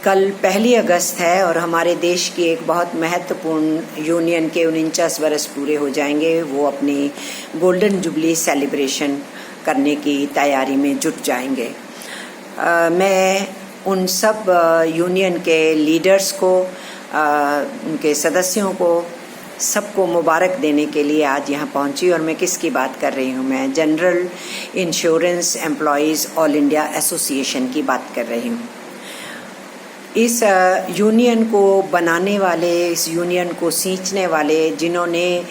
कल 1 अगस्त है और हमारे देश की एक बहुत महत्वपूर्ण यूनियन के 49 वर्ष पूरे हो जाएंगे। वो अपनी गोल्डन जुबली सेलिब्रेशन करने की तैयारी में जुट जाएंगे। मैं उन सब यूनियन के लीडर्स को, उनके सदस्यों को, सबको मुबारक देने के लिए आज यहाँ पहुँची। और मैं किसकी बात कर रही हूँ? मैं general insurance employees all India association की बात कर रही हूँ। इस यूनियन को बनाने वाले, इस यूनियन को सींचने वाले, जिन्होंने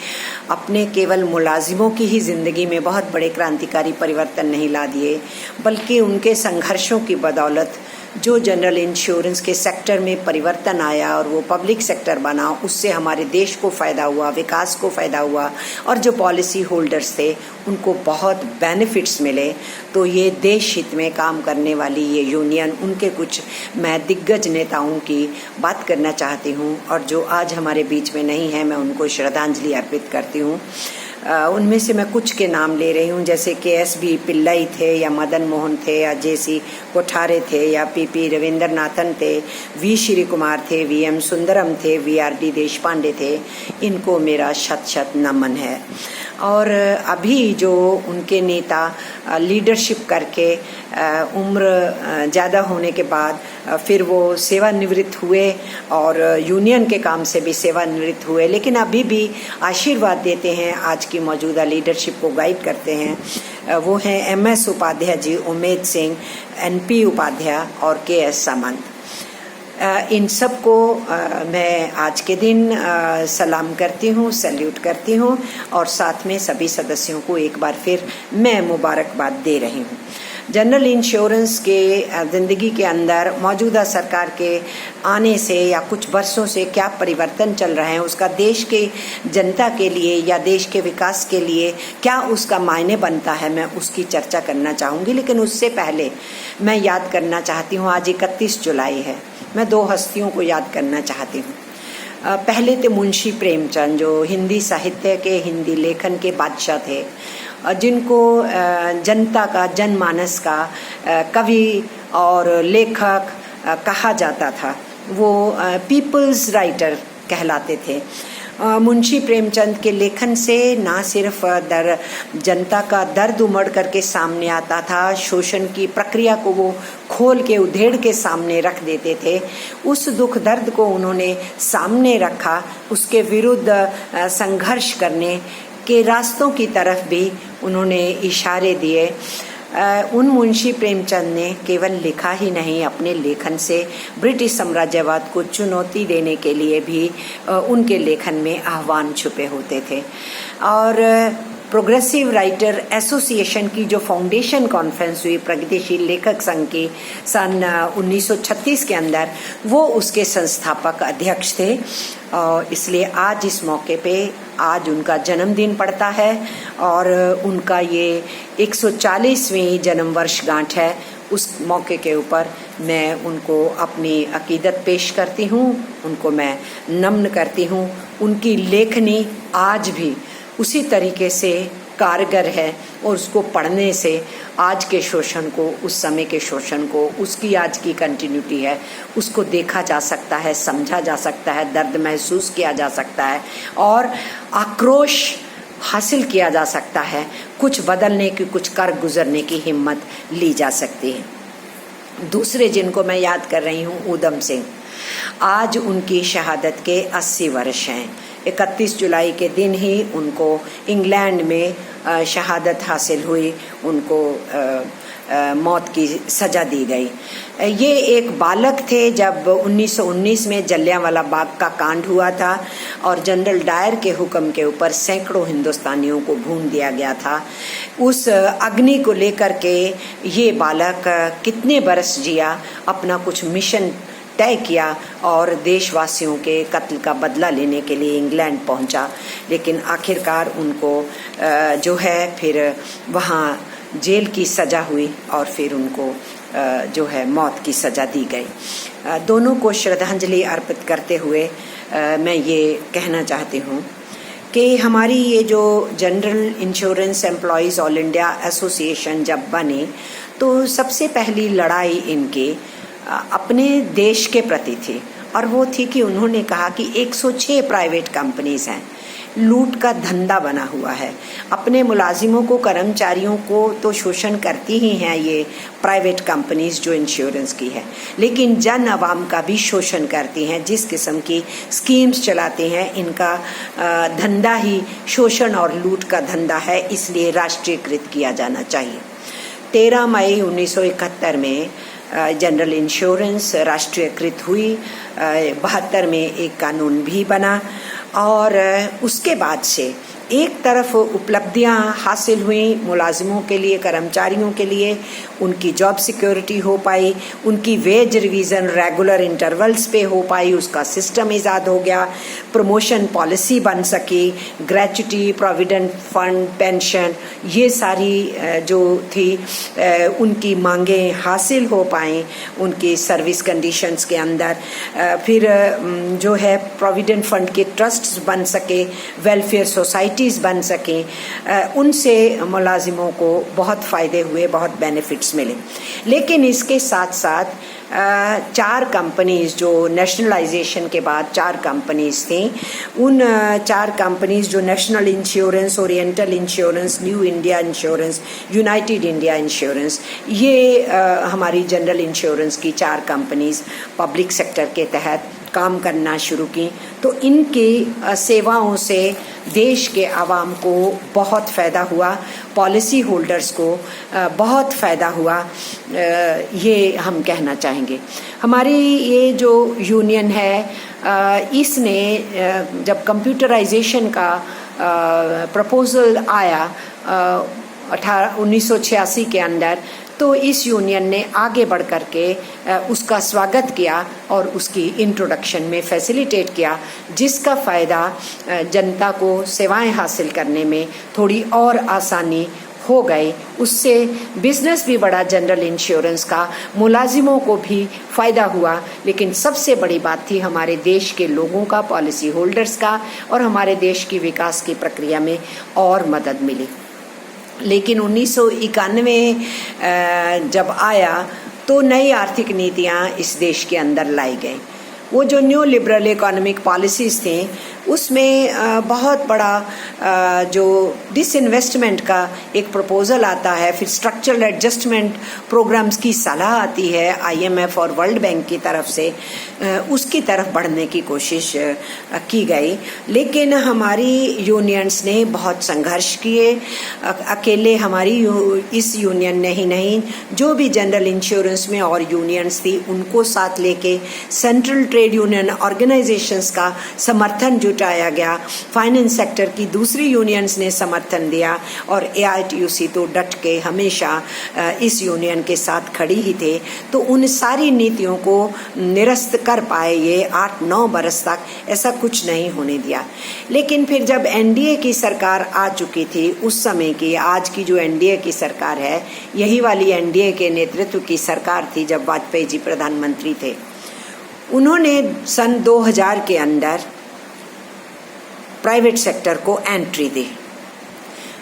अपने केवल मुलाजिमों की ही ज़िंदगी में बहुत बड़े क्रांतिकारी परिवर्तन नहीं ला दिए, बल्कि उनके संघर्षों की बदौलत जो जनरल इंश्योरेंस के सेक्टर में परिवर्तन आया और वो पब्लिक सेक्टर बना, उससे हमारे देश को फ़ायदा हुआ, विकास को फ़ायदा हुआ और जो पॉलिसी होल्डर्स थे उनको बहुत बेनिफिट्स मिले। तो ये देश हित में काम करने वाली ये यूनियन, उनके कुछ मैं दिग्गज नेताओं की बात करना चाहती हूँ और जो आज हमारे बीच में नहीं है, मैं उनको श्रद्धांजलि अर्पित करती हूँ। उनमें से मैं कुछ के नाम ले रही हूँ, जैसे KSB पिल्लई थे, या मदन मोहन थे, या JC कोठारे थे, या PP रविंद्रनाथन थे, V श्री कुमार थे, VM सुंदरम थे, VRD देशपांडे थे। इनको मेरा शत शत नमन है। और अभी जो उनके नेता लीडरशिप करके उम्र ज़्यादा होने के बाद फिर वो सेवानिवृत्त हुए और यूनियन के काम से भी सेवानिवृत्त हुए, लेकिन अभी भी आशीर्वाद देते हैं, आज की मौजूदा लीडरशिप को गाइड करते हैं। वो हैं MS उपाध्याय जी, उमेद सिंह, NP उपाध्याय और KS सामंत। इन सब को मैं आज के दिन सलाम करती हूँ, सैल्यूट करती हूँ और साथ में सभी सदस्यों को एक बार फिर मैं मुबारकबाद दे रही हूँ। जनरल इंश्योरेंस के ज़िंदगी के अंदर मौजूदा सरकार के आने से या कुछ वर्षों से क्या परिवर्तन चल रहे हैं, उसका देश के जनता के लिए या देश के विकास के लिए क्या उसका मायने बनता है, मैं उसकी चर्चा करना चाहूँगी। लेकिन उससे पहले मैं याद करना चाहती हूँ, आज 31 जुलाई है, मैं 2 हस्तियों को याद करना चाहती हूँ। पहले थे मुंशी प्रेमचंद, जो हिंदी साहित्य के, हिंदी लेखन के बादशाह थे, जिनको जनता का, जनमानस का कवि और लेखक कहा जाता था। वो पीपल्स राइटर कहलाते थे। मुंशी प्रेमचंद के लेखन से ना सिर्फ जनता का दर्द उमड़ करके सामने आता था, शोषण की प्रक्रिया को वो खोल के, उधेड़ के सामने रख देते थे। उस दुख दर्द को उन्होंने सामने रखा, उसके विरुद्ध संघर्ष करने के रास्तों की तरफ भी उन्होंने इशारे दिए। उन मुंशी प्रेमचंद ने केवल लिखा ही नहीं, अपने लेखन से ब्रिटिश साम्राज्यवाद को चुनौती देने के लिए भी उनके लेखन में आह्वान छुपे होते थे। और प्रोग्रेसिव राइटर एसोसिएशन की जो फाउंडेशन कॉन्फ्रेंस हुई प्रगतिशील लेखक संघ की सन 1936 के अंदर, वो उसके संस्थापक अध्यक्ष थे। इसलिए आज इस मौके पे आज उनका जन्मदिन पड़ता है और उनका ये 140वीं जन्म वर्षगांठ है। उस मौके के ऊपर मैं उनको अपनी अकीदत पेश करती हूँ, उनको मैं नमन करती हूँ। उनकी लेखनी आज भी उसी तरीके से कारगर है और उसको पढ़ने से आज के शोषण को, उस समय के शोषण को, उसकी आज की कंटिन्यूटी है, उसको देखा जा सकता है, समझा जा सकता है, दर्द महसूस किया जा सकता है और आक्रोश हासिल किया जा सकता है। कुछ बदलने की, कुछ कर गुजरने की हिम्मत ली जा सकती है। दूसरे जिनको मैं याद कर रही हूँ, ऊधम सिंह। आज उनकी शहादत के 80 वर्ष हैं। 31 जुलाई के दिन ही उनको इंग्लैंड में शहादत हासिल हुई, उनको मौत की सज़ा दी गई। ये एक बालक थे जब 1919 में जलियांवाला बाग का कांड हुआ था और जनरल डायर के हुक्म के ऊपर सैकड़ों हिंदुस्तानियों को भून दिया गया था। उस अग्नि को लेकर के ये बालक कितने बरस जिया, अपना कुछ मिशन तय किया और देशवासियों के कत्ल का बदला लेने के लिए इंग्लैंड पहुंचा। लेकिन आखिरकार उनको जो है फिर वहाँ जेल की सज़ा हुई और फिर उनको जो है मौत की सज़ा दी गई। दोनों को श्रद्धांजलि अर्पित करते हुए मैं ये कहना चाहती हूँ कि हमारी ये जो general insurance employees all India association जब बनी, तो सबसे पहली लड़ाई इनकी अपने देश के प्रति थी, और वो थी कि उन्होंने कहा कि 106 प्राइवेट कंपनीज हैं, लूट का धंधा बना हुआ है, अपने मुलाजिमों को, कर्मचारियों को तो शोषण करती ही हैं ये प्राइवेट कंपनीज जो इंश्योरेंस की है, लेकिन जन आवाम का भी शोषण करती हैं। जिस किस्म की स्कीम्स चलाते हैं, इनका धंधा ही शोषण और लूट का धंधा है, इसलिए राष्ट्रीयकृत किया जाना चाहिए। 13 मई 1971 में जनरल इंश्योरेंस राष्ट्रीयकृत हुई। 72 में एक कानून भी बना, और उसके बाद से एक तरफ उपलब्धियां हासिल हुई मुलाजिमों के लिए, कर्मचारियों के लिए, उनकी जॉब सिक्योरिटी हो पाई, उनकी वेज रिवीजन रेगुलर इंटरवल्स पे हो पाई, उसका सिस्टम ईजाद हो गया, प्रमोशन पॉलिसी बन सकी, ग्रेच्युटी, प्रोविडेंट फंड, पेंशन, ये सारी जो थी उनकी मांगें हासिल हो पाएँ उनकी सर्विस कंडीशंस के अंदर। फिर जो है प्रोविडेंट फंड के ट्रस्ट्स बन सके, वेलफेयर सोसाइटी बन सकें, उनसे मुलाजिमों को बहुत फ़ायदे हुए, बहुत बेनिफिट्स मिले। लेकिन इसके साथ साथ 4 कंपनीज जो नेशनलाइजेशन के बाद 4 कंपनीज थी, उन 4 कंपनीज जो national insurance, oriental insurance, new India insurance, United India insurance, ये हमारी जनरल इंश्योरेंस की 4 कंपनीज पब्लिक सेक्टर के तहत काम करना शुरू की। तो इनकी सेवाओं से देश के आवाम को बहुत फ़ायदा हुआ, पॉलिसी होल्डर्स को बहुत फ़ायदा हुआ, ये हम कहना चाहेंगे। हमारी ये जो यूनियन है, इसने जब कंप्यूटराइजेशन का प्रपोज़ल आया 1986 के अंदर, तो इस यूनियन ने आगे बढ़ कर के उसका स्वागत किया और उसकी इंट्रोडक्शन में फैसिलिटेट किया, जिसका फ़ायदा जनता को सेवाएं हासिल करने में थोड़ी और आसानी हो गई। उससे बिजनेस भी बढ़ा जनरल इंश्योरेंस का, मुलाजिमों को भी फ़ायदा हुआ, लेकिन सबसे बड़ी बात थी हमारे देश के लोगों का, पॉलिसी होल्डर्स का, और हमारे देश की विकास की प्रक्रिया में और मदद मिली। लेकिन 1991 जब आया तो नई आर्थिक नीतियां इस देश के अंदर लाई गई। वो जो न्यू लिबरल इकोनॉमिक पॉलिसीज़ थी, उसमें बहुत बड़ा जो डिसइन्वेस्टमेंट का एक प्रपोजल आता है, फिर स्ट्रक्चरल एडजस्टमेंट प्रोग्राम्स की सलाह आती है IMF और वर्ल्ड बैंक की तरफ से, उसकी तरफ बढ़ने की कोशिश की गई। लेकिन हमारी यूनियंस ने बहुत संघर्ष किए। अकेले हमारी इस यूनियन ने ही नहीं, जो भी जनरल इंश्योरेंस में और यूनियंस थी, उनको साथ लेके सेंट्रल ट्रेड यूनियन ऑर्गेनाइजेशंस का समर्थन जुटाया गया। फाइनेंस सेक्टर की दूसरी यूनियंस ने समर्थन दिया, और AITUC तो डट के हमेशा इस यूनियन के साथ खड़ी ही थे। तो उन सारी नीतियों को निरस्त कर पाए ये 8-9 बरस तक, ऐसा कुछ नहीं होने दिया। लेकिन फिर जब NDA की सरकार आ चुकी थी, उस समय की, आज की जो NDA की सरकार है, यही वाली NDA के नेतृत्व की सरकार थी जब वाजपेयी जी प्रधानमंत्री थे। उन्होंने सन 2000 के अंदर प्राइवेट सेक्टर को एंट्री दी।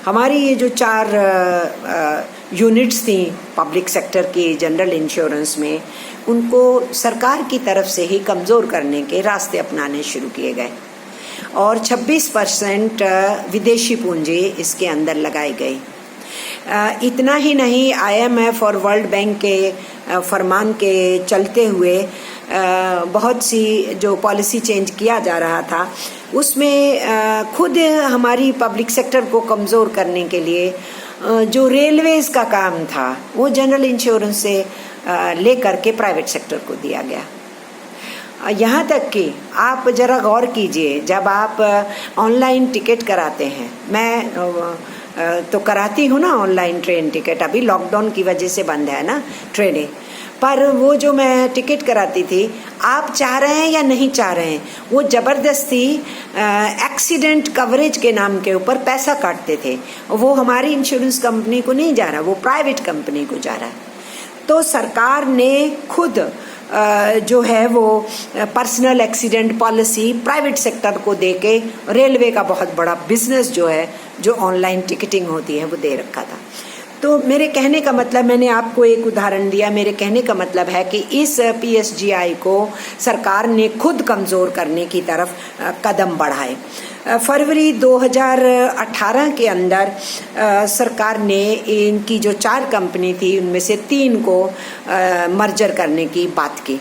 हमारी ये जो 4 यूनिट्स थी पब्लिक सेक्टर की जनरल इंश्योरेंस में, उनको सरकार की तरफ से ही कमज़ोर करने के रास्ते अपनाने शुरू किए गए, और 26% विदेशी पूंजी इसके अंदर लगाई गई। इतना ही नहीं, IMF और वर्ल्ड बैंक के फरमान के चलते हुए बहुत सी जो पॉलिसी चेंज किया जा रहा था, उसमें खुद हमारी पब्लिक सेक्टर को कमज़ोर करने के लिए जो रेलवेज़ का काम था, वो जनरल इंश्योरेंस से लेकर के प्राइवेट सेक्टर को दिया गया। यहाँ तक कि आप ज़रा गौर कीजिए, जब आप ऑनलाइन टिकट कराते हैं, मैं तो कराती हूँ ना ऑनलाइन ट्रेन टिकट, अभी लॉकडाउन की वजह से बंद है ना ट्रेनें, पर वो जो मैं टिकट कराती थी, आप चाह रहे हैं या नहीं चाह रहे हैं, वो ज़बरदस्ती एक्सीडेंट कवरेज के नाम के ऊपर पैसा काटते थे। वो हमारी इंश्योरेंस कंपनी को नहीं जा रहा, वो प्राइवेट कंपनी को जा रहा है। तो सरकार ने खुद जो है वो personal accident policy private sector को देके रेलवे का बहुत बड़ा बिजनेस जो है, जो ऑनलाइन टिकटिंग होती है, वो दे रखा था। तो मेरे कहने का मतलब, मैंने आपको एक उदाहरण दिया, मेरे कहने का मतलब है कि इस पीएसजीआई को सरकार ने खुद कमज़ोर करने की तरफ कदम बढ़ाए। फरवरी 2018 के अंदर सरकार ने इनकी जो 4 कंपनी थी उनमें से 3 को मर्जर करने की बात की,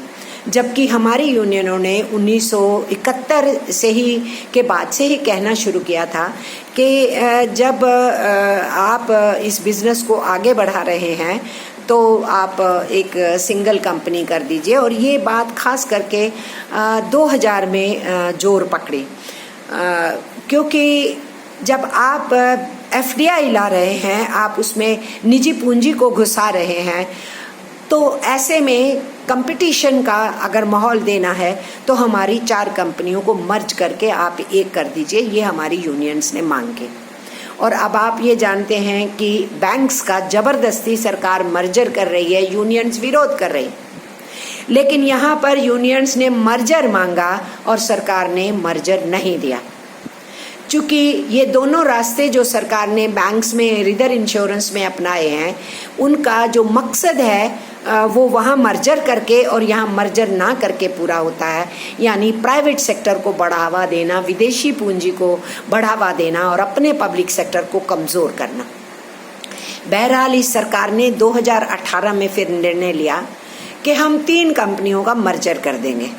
जबकि हमारी यूनियनों ने 1971 से ही के बाद से ही कहना शुरू किया था कि जब आप इस बिज़नेस को आगे बढ़ा रहे हैं तो आप एक सिंगल कंपनी कर दीजिए। और ये बात खास करके 2000 में जोर पकड़ी, क्योंकि जब आप एफडीआई ला रहे हैं, आप उसमें निजी पूंजी को घुसा रहे हैं, तो ऐसे में कंपटीशन का अगर माहौल देना है तो हमारी 4 कंपनियों को मर्ज करके आप एक कर दीजिए, ये हमारी यूनियंस ने मांग के। और अब आप ये जानते हैं कि बैंक्स का जबरदस्ती सरकार मर्जर कर रही है, यूनियंस विरोध कर रही है, लेकिन यहाँ पर यूनियंस ने मर्जर मांगा और सरकार ने मर्जर नहीं दिया। चूँकि ये दोनों रास्ते जो सरकार ने बैंक्स में, रिदर इंश्योरेंस में अपनाए हैं, उनका जो मकसद है वो वहाँ मर्जर करके और यहाँ मर्जर ना करके पूरा होता है, यानी प्राइवेट सेक्टर को बढ़ावा देना, विदेशी पूंजी को बढ़ावा देना और अपने पब्लिक सेक्टर को कमज़ोर करना। बहरहाल इस सरकार ने 2018 में फिर निर्णय लिया कि हम 3 कंपनियों का मर्जर कर देंगे।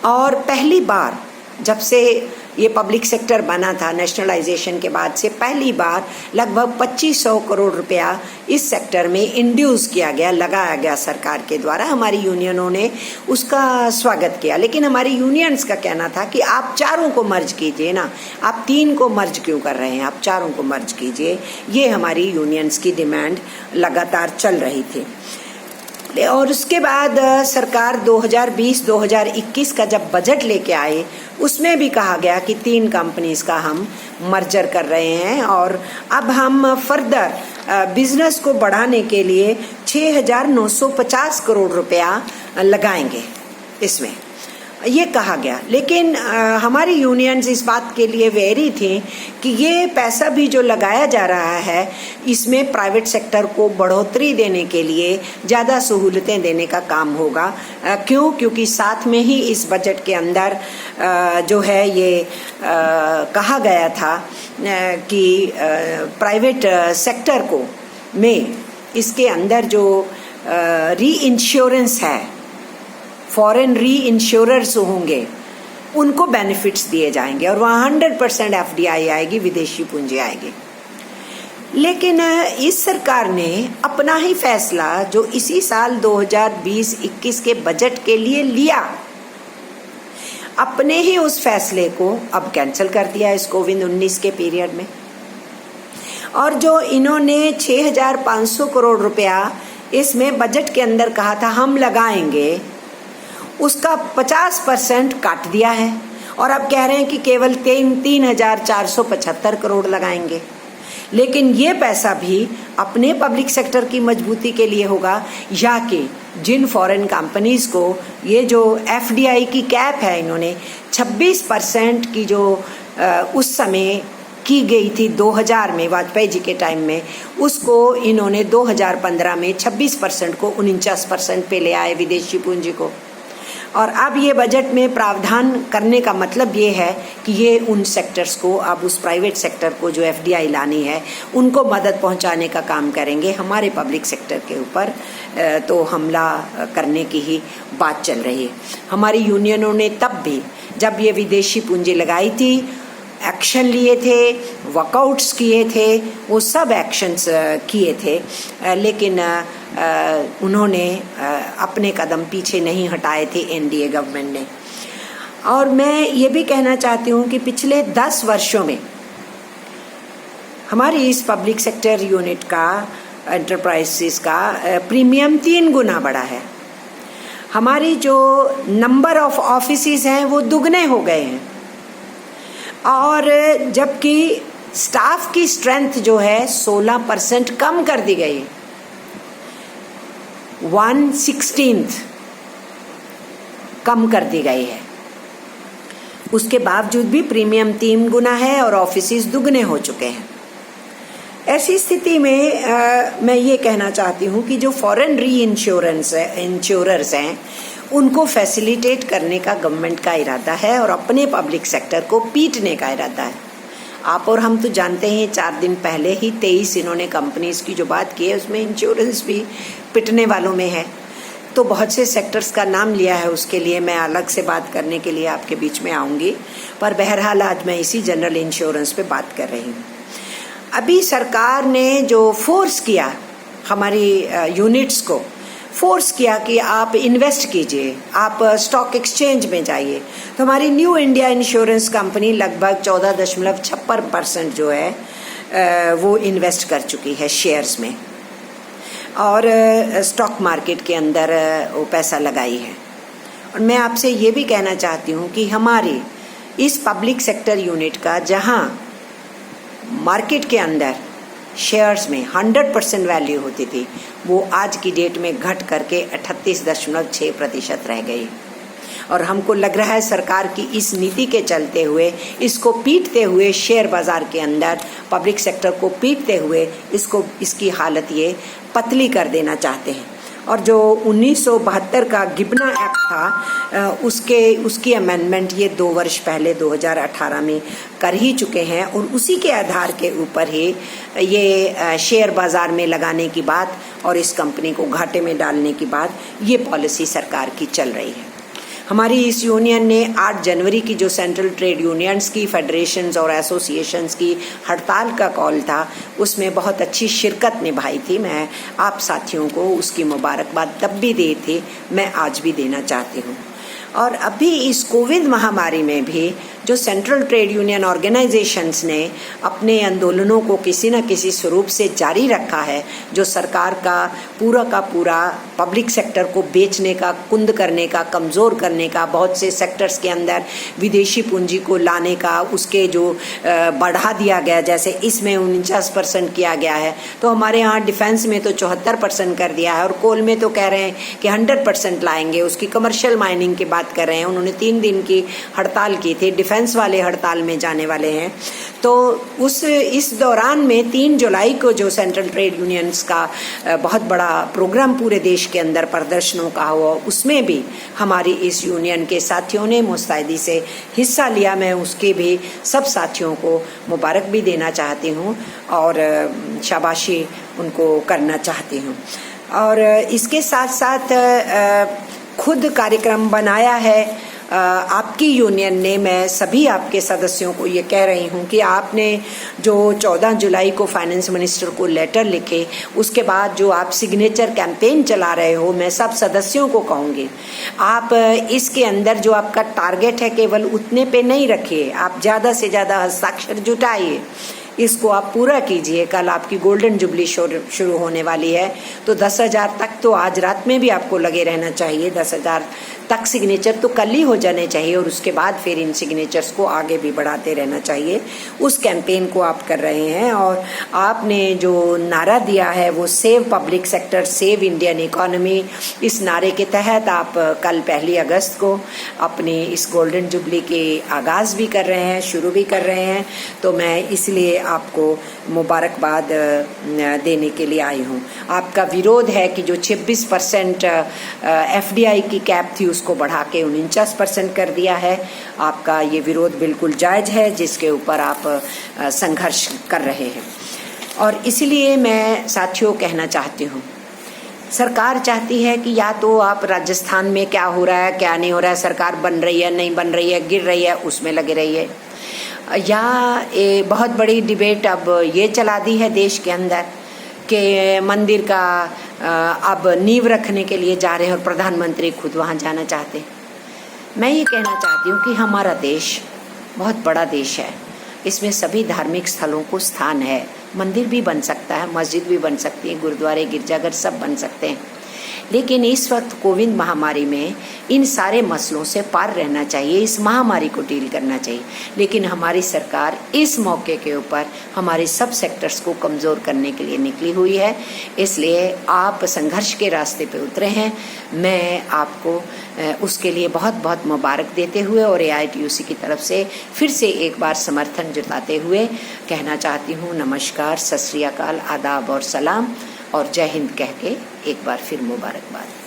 और पहली बार जब से ये पब्लिक सेक्टर बना था, नेशनलाइजेशन के बाद से पहली बार लगभग 2500 करोड़ रुपया इस सेक्टर में इंड्यूस किया गया, लगाया गया सरकार के द्वारा। हमारी यूनियनों ने उसका स्वागत किया, लेकिन हमारी यूनियंस का कहना था कि आप 4 को मर्ज कीजिए ना, आप 3 को मर्ज क्यों कर रहे हैं, आप 4 को मर्ज कीजिए। ये हमारी यूनियंस की डिमांड लगातार चल रही थी। और उसके बाद सरकार 2020-2021 का जब बजट लेके आए, उसमें भी कहा गया कि 3 कंपनीज का हम मर्जर कर रहे हैं और अब हम फर्दर बिजनेस को बढ़ाने के लिए 6,950 करोड़ रुपया लगाएंगे इसमें, ये कहा गया। लेकिन हमारी यूनियंस इस बात के लिए वेरी थी कि ये पैसा भी जो लगाया जा रहा है, इसमें प्राइवेट सेक्टर को बढ़ोतरी देने के लिए, ज़्यादा सहूलतें देने का काम होगा। क्योंकि साथ में ही इस बजट के अंदर जो है ये कहा गया था कि प्राइवेट सेक्टर को में इसके अंदर जो री इंश्योरेंस है, फॉरेन री इंश्योरर्स होंगे, उनको बेनिफिट्स दिए जाएंगे और वहाँ 100% एफडीआई आएगी, विदेशी पूंजी आएगी। लेकिन इस सरकार ने अपना ही फैसला जो इसी साल 2020-21 के बजट के लिए लिया, अपने ही उस फैसले को अब कैंसिल कर दिया इस कोविड-19 के पीरियड में। और जो इन्होंने 6,500 करोड़ रुपया इसमें बजट के अंदर कहा था हम लगाएंगे, उसका 50% काट दिया है और अब कह रहे हैं कि केवल 3,475 करोड़ लगाएंगे। लेकिन ये पैसा भी अपने पब्लिक सेक्टर की मजबूती के लिए होगा, या कि जिन फॉरेन कंपनीज को ये जो एफडीआई की कैप है, इन्होंने 26% की जो उस समय की गई थी 2000 में, वाजपेयी जी के टाइम में, उसको इन्होंने 2015 में 26% को 49% पे ले आए विदेशी पूंजी को। और अब ये बजट में प्रावधान करने का मतलब ये है कि ये उन सेक्टर्स को, अब उस प्राइवेट सेक्टर को जो एफडीआई लानी है, उनको मदद पहुंचाने का काम करेंगे। हमारे पब्लिक सेक्टर के ऊपर तो हमला करने की ही बात चल रही है। हमारी यूनियनों ने तब भी जब ये विदेशी पूंजी लगाई थी, एक्शन लिए थे, वर्कआउट्स किए थे, वो सब एक्शंस किए थे, लेकिन उन्होंने अपने कदम पीछे नहीं हटाए थे एनडीए गवर्नमेंट ने। और मैं ये भी कहना चाहती हूँ कि पिछले 10 वर्षों में हमारी इस पब्लिक सेक्टर यूनिट का, एंटरप्राइजेस का प्रीमियम 3 गुना बढ़ा है। हमारी जो नंबर ऑफ ऑफिसेज हैं वो दुगने हो गए हैं, और जबकि स्टाफ की स्ट्रेंथ जो है 16% कम कर दी गई है, 1/16 कम कर दी गई है। उसके बावजूद भी प्रीमियम 3 गुना है और ऑफिसेज दुगने हो चुके हैं। ऐसी स्थिति में मैं ये कहना चाहती हूँ कि जो फॉरेन री इंश्योरर्स हैं उनको फैसिलिटेट करने का गवर्नमेंट का इरादा है और अपने पब्लिक सेक्टर को पीटने का इरादा है। आप और हम तो जानते हैं 4 दिन पहले ही 23 इन्होंने कंपनीज की जो बात की है उसमें इंश्योरेंस भी पिटने वालों में है। तो बहुत से सेक्टर्स का नाम लिया है, उसके लिए मैं अलग से बात करने के लिए आपके बीच में आऊँगी, पर बहरहाल आज मैं इसी जनरल इंश्योरेंस पे बात कर रही हूँ। अभी सरकार ने जो फोर्स किया हमारी यूनिट्स को, फोर्स किया कि आप इन्वेस्ट कीजिए, आप स्टॉक एक्सचेंज में जाइए, तो हमारी न्यू इंडिया इंश्योरेंस कंपनी लगभग 14.56% जो है वो इन्वेस्ट कर चुकी है शेयर्स में और स्टॉक मार्केट के अंदर वो पैसा लगाई है। और मैं आपसे ये भी कहना चाहती हूँ कि हमारी इस पब्लिक सेक्टर यूनिट का जहाँ मार्केट के अंदर शेयर्स में 100% वैल्यू होती थी वो आज की डेट में घट करके 38.6% रह गई। और हमको लग रहा है सरकार की इस नीति के चलते हुए, इसको पीटते हुए, शेयर बाजार के अंदर पब्लिक सेक्टर को पीटते हुए इसकी हालत ये पतली कर देना चाहते हैं। और जो 1972 का गिबना एक्ट था उसकी अमेंडमेंट ये 2 वर्ष पहले 2018 में कर ही चुके हैं और उसी के आधार के ऊपर ही ये शेयर बाजार में लगाने की बात और इस कंपनी को घाटे में डालने की बात, ये पॉलिसी सरकार की चल रही है। हमारी इस यूनियन ने 8 जनवरी की जो सेंट्रल ट्रेड यूनियंस की फेडरेशंस और एसोसिएशंस की हड़ताल का कॉल था उसमें बहुत अच्छी शिरकत निभाई थी। मैं आप साथियों को उसकी मुबारकबाद तब भी दी थी, मैं आज भी देना चाहती हूँ। और अभी इस कोविड महामारी में भी जो सेंट्रल ट्रेड यूनियन ऑर्गेनाइजेशंस ने अपने आंदोलनों को किसी न किसी स्वरूप से जारी रखा है, जो सरकार का पूरा पब्लिक सेक्टर को बेचने का, कुंद करने का, कमज़ोर करने का, बहुत से सेक्टर्स के अंदर विदेशी पूंजी को लाने का, उसके जो बढ़ा दिया गया, जैसे इसमें 49% किया गया है, तो हमारे यहाँ डिफेंस में तो 74% कर दिया है और कोल में तो कह रहे हैं कि 100% लाएंगे। उसकी कमर्शियल माइनिंग की बात कर रहे हैं। उन्होंने 3 दिन की हड़ताल की थी, डिफेंस वाले हड़ताल में जाने वाले हैं। तो इस दौरान में 3 जुलाई को जो सेंट्रल ट्रेड यूनियंस का बहुत बड़ा प्रोग्राम पूरे देश के अंदर प्रदर्शनों का हुआ, उसमें भी हमारी इस यूनियन के साथियों ने मुस्तैदी से हिस्सा लिया। मैं उसके भी सब साथियों को मुबारक भी देना चाहती हूँ और शाबाशी उनको करना चाहती हूँ। और इसके साथ साथ खुद कार्यक्रम बनाया है आपकी यूनियन ने। मैं सभी आपके सदस्यों को ये कह रही हूँ कि आपने जो 14 जुलाई को फाइनेंस मिनिस्टर को लेटर लिखे, उसके बाद जो आप सिग्नेचर कैंपेन चला रहे हो, मैं सब सदस्यों को कहूँगी आप इसके अंदर जो आपका टारगेट है केवल उतने पे नहीं रखिए, आप ज़्यादा से ज़्यादा हस्ताक्षर जुटाइए, इसको आप पूरा कीजिए। कल आपकी गोल्डन जुबली शुरू होने वाली है, तो 10,000 तक तो आज रात में भी आपको लगे रहना चाहिए। 10,000 तक सिग्नेचर तो कल ही हो जाने चाहिए और उसके बाद फिर इन सिग्नेचर्स को आगे भी बढ़ाते रहना चाहिए। उस कैंपेन को आप कर रहे हैं और आपने जो नारा दिया है वो save public sector, save Indian economy, इस नारे के तहत आप कल 1 अगस्त को अपनी इस गोल्डन जुबली के आगाज़ भी कर रहे हैं, शुरू भी कर रहे हैं। तो मैं इसलिए आपको मुबारकबाद देने के लिए आई हूँ। आपका विरोध है कि जो 26% FDI की कैप थी उसको बढ़ा के 49% कर दिया है। आपका ये विरोध बिल्कुल जायज़ है, जिसके ऊपर आप संघर्ष कर रहे हैं। और इसलिए मैं साथियों कहना चाहती हूँ, सरकार चाहती है कि या तो आप राजस्थान में क्या हो रहा है क्या नहीं हो रहा है, सरकार बन रही है नहीं बन रही है, गिर रही है, उसमें लगे रहिए, या बहुत बड़ी डिबेट अब ये चला दी है देश के अंदर कि मंदिर का अब नींव रखने के लिए जा रहे हैं और प्रधानमंत्री खुद वहाँ जाना चाहते हैं। मैं ये कहना चाहती हूँ कि हमारा देश बहुत बड़ा देश है, इसमें सभी धार्मिक स्थलों को स्थान है। मंदिर भी बन सकता है, मस्जिद भी बन सकती है, गुरुद्वारे, गिरजाघर सब बन सकते हैं। लेकिन इस वक्त कोविड महामारी में इन सारे मसलों से पार रहना चाहिए, इस महामारी को डील करना चाहिए। लेकिन हमारी सरकार इस मौके के ऊपर हमारे सब सेक्टर्स को कमज़ोर करने के लिए निकली हुई है। इसलिए आप संघर्ष के रास्ते पे उतरे हैं। मैं आपको उसके लिए बहुत बहुत मुबारक देते हुए और AITUC की तरफ से फिर से एक बार समर्थन जताते हुए कहना चाहती हूँ नमस्कार, सत श्री अकाल, आदाब और सलाम और जय हिंद कह के एक बार फिर मुबारकबाद।